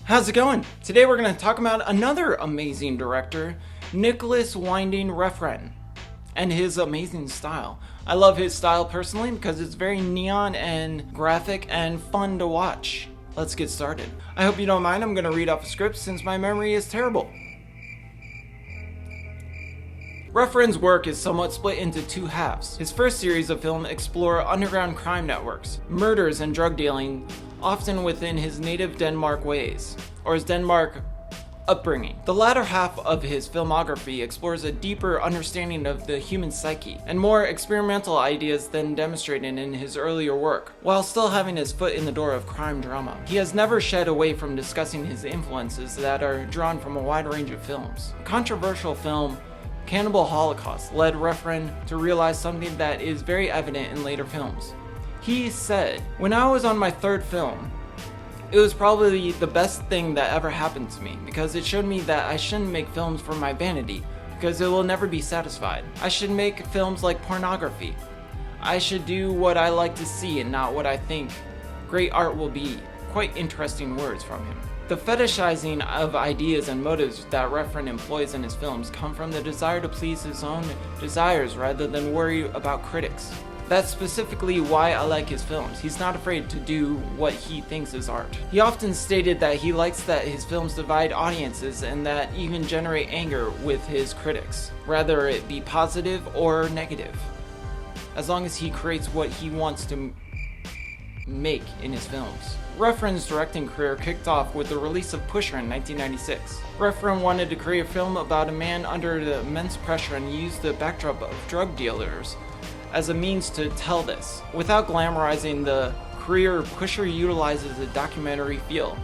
How's it going? Today we're going to talk about another amazing director, Nicolas Winding Refn, and his amazing style. I love his style personally because it's very neon and graphic and fun to watch. Let's get started. I hope you don't mind, I'm going to read off a script since my memory is terrible. Refn's work is somewhat split into two halves. His first series of film explore underground crime networks, murders and drug dealing, often within his native Denmark ways, or his Denmark upbringing. The latter half of his filmography explores a deeper understanding of the human psyche, and more experimental ideas than demonstrated in his earlier work, while still having his foot in the door of crime drama. He has never shied away from discussing his influences that are drawn from a wide range of films. A controversial film, Cannibal Holocaust, led Refn to realize something that is very evident in later films. He said, "When I was on my third film, it was probably the best thing that ever happened to me because it showed me that I shouldn't make films for my vanity because it will never be satisfied. I should make films like pornography. I should do what I like to see and not what I think great art will be." Quite interesting words from him. The fetishizing of ideas and motives that Refn employs in his films come from the desire to please his own desires rather than worry about critics. That's specifically why I like his films. He's not afraid to do what he thinks is art. He often stated that he likes that his films divide audiences and that even generate anger with his critics, whether it be positive or negative, as long as he creates what he wants to make in his films. Refn's directing career kicked off with the release of Pusher in 1996. Refn wanted to create a film about a man under the immense pressure and used the backdrop of drug dealers as a means to tell this. Without glamorizing the career, Pusher utilizes a documentary feel,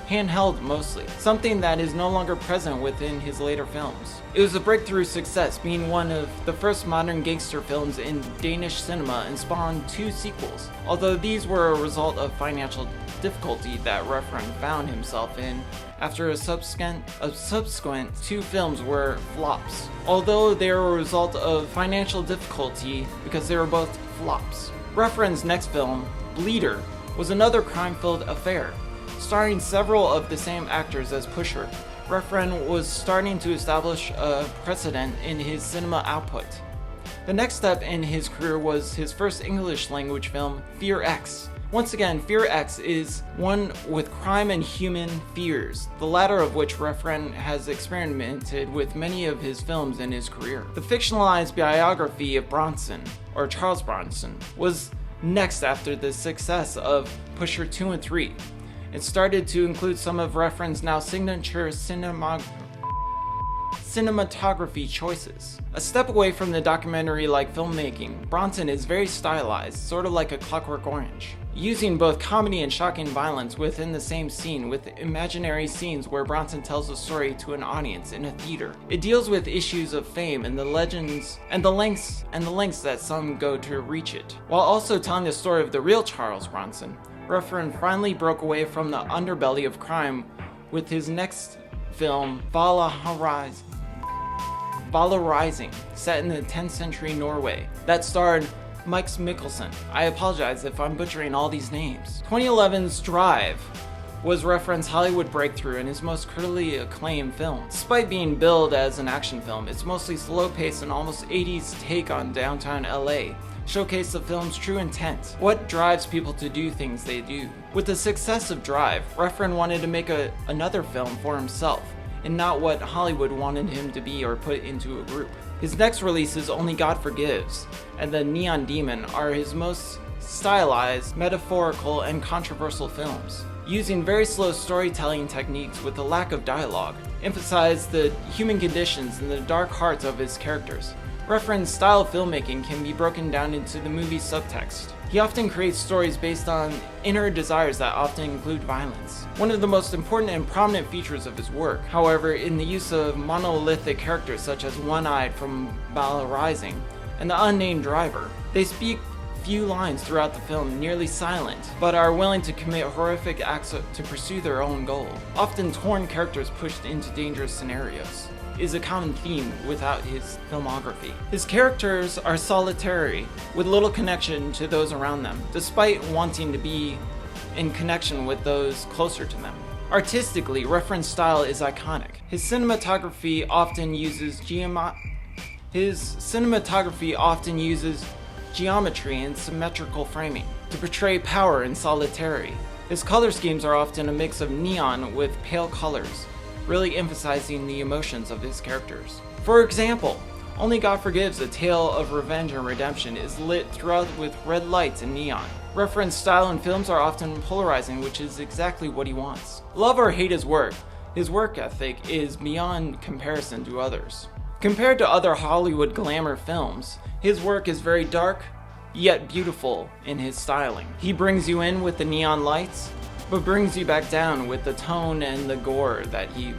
handheld mostly, something that is no longer present within his later films. It was a breakthrough success, being one of the first modern gangster films in Danish cinema and spawned 2 sequels, although these were a result of financial difficulty that Refn found himself in after a subsequent 2 films were flops. Although they were a result of financial difficulty because they were both flops. Refn's next film, Bleeder, was another crime-filled affair. Starring several of the same actors as Pusher, Refn was starting to establish a precedent in his cinema output. The next step in his career was his first English-language film, Fear X. Once again, Fear X is one with crime and human fears, the latter of which Refn has experimented with many of his films in his career. The fictionalized biography of Bronson, or Charles Bronson, was next after the success of Pusher 2 and 3. It started to include some of Refn's now signature cinematography choices. A step away from the documentary-like filmmaking, Bronson is very stylized, sort of like a Clockwork Orange, using both comedy and shocking violence within the same scene, with imaginary scenes where Bronson tells a story to an audience in a theater. It deals with issues of fame and the legends and the lengths that some go to reach it, while also telling the story of the real Charles Bronson. Refn finally broke away from the underbelly of crime with his next film, Valhalla Rising, set in the 10th century Norway, that starred Mike Mikkelsen. I apologize if I'm butchering all these names. 2011's Drive was Refn's Hollywood breakthrough and his most critically acclaimed film. Despite being billed as an action film, it's mostly slow-paced and almost 80s take on downtown LA. Showcase the film's true intent, what drives people to do things they do. With the success of Drive, Refn wanted to make another film for himself, and not what Hollywood wanted him to be or put into a group. His next releases, Only God Forgives and The Neon Demon, are his most stylized, metaphorical, and controversial films, using very slow storytelling techniques with a lack of dialogue, emphasize the human conditions and the dark hearts of his characters. Refn's style of filmmaking can be broken down into the movie's subtext. He often creates stories based on inner desires that often include violence. One of the most important and prominent features of his work, however, in the use of monolithic characters such as One-Eyed from Valhalla Rising and the unnamed driver. They speak few lines throughout the film, nearly silent, but are willing to commit horrific acts to pursue their own goal. Often torn characters pushed into dangerous scenarios is a common theme without his filmography. His characters are solitary, with little connection to those around them, despite wanting to be in connection with those closer to them. Artistically, Refn's style is iconic. His cinematography often uses geometry and symmetrical framing to portray power and solidarity. His color schemes are often a mix of neon with pale colors, really emphasizing the emotions of his characters. For example, Only God Forgives: A Tale of Revenge and Redemption is lit throughout with red lights and neon. Refn's style in films are often polarizing, which is exactly what he wants. Love or hate his work ethic is beyond comparison to others. Compared to other Hollywood glamour films, his work is very dark, yet beautiful in his styling. He brings you in with the neon lights, but brings you back down with the tone and the gore that he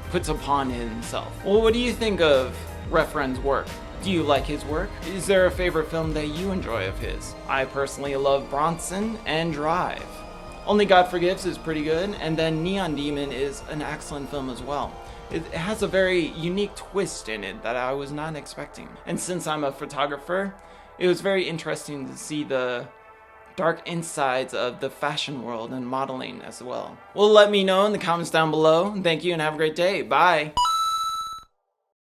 puts upon himself. Well, what do you think of Refn's work? Do you like his work? Is there a favorite film that you enjoy of his? I personally love Bronson and Drive. Only God Forgives is pretty good, and then Neon Demon is an excellent film as well. It has a very unique twist in it that I was not expecting. And since I'm a photographer, it was very interesting to see the dark insides of the fashion world and modeling as well. Well, let me know in the comments down below. Thank you and have a great day. Bye.